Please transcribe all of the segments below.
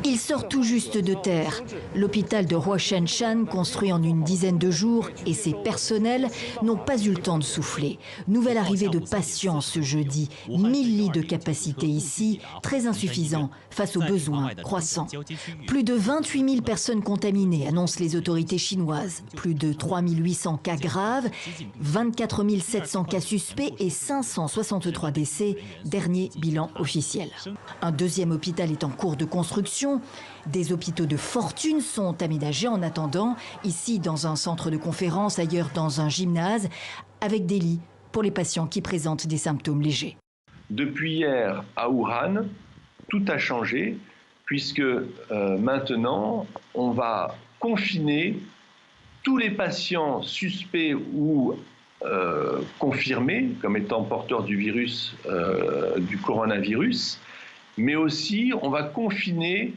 Il sort tout juste de terre. L'hôpital de Huashan-Shan, construit en une dizaine de jours, et ses personnels n'ont pas eu le temps de souffler. Nouvelle arrivée de patients ce jeudi. 1000 lits de capacité ici, très insuffisants face aux besoins croissants. Plus de 28 000 personnes contaminées, annoncent les autorités chinoises. Plus de 3 800 cas graves, 24 700 cas suspects et 563 décès, dernier bilan officiel. Un deuxième hôpital est en cours de construction. Des hôpitaux de fortune sont aménagés en attendant, ici dans un centre de conférence, ailleurs dans un gymnase, avec des lits pour les patients qui présentent des symptômes légers. Depuis hier à Wuhan, tout a changé puisque maintenant on va confiner tous les patients suspects ou confirmés comme étant porteurs du virus, du coronavirus, mais aussi on va confiner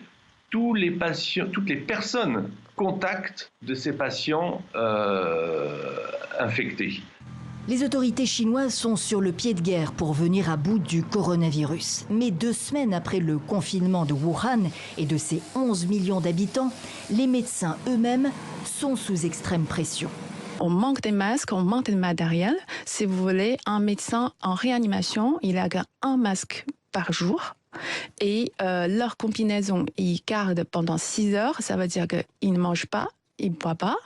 tous les patients, toutes les personnes contacts de ces patients infectés. Les autorités chinoises sont sur le pied de guerre pour venir à bout du coronavirus. Mais 2 semaines après le confinement de Wuhan et de ses 11 millions d'habitants, les médecins eux-mêmes sont sous extrême pression. On manque des masques, on manque de matériel. Si vous voulez, un médecin en réanimation, il a un masque par jour. Et leur combinaison, ils gardent pendant 6 heures. Ça veut dire qu'ils ne mangent pas, ils ne boivent pas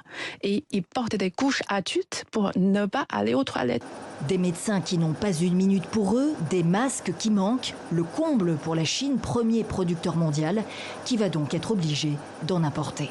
et ils portent des couches adultes pour ne pas aller aux toilettes. Des médecins qui n'ont pas une minute pour eux, des masques qui manquent, le comble pour la Chine, premier producteur mondial, qui va donc être obligé d'en importer.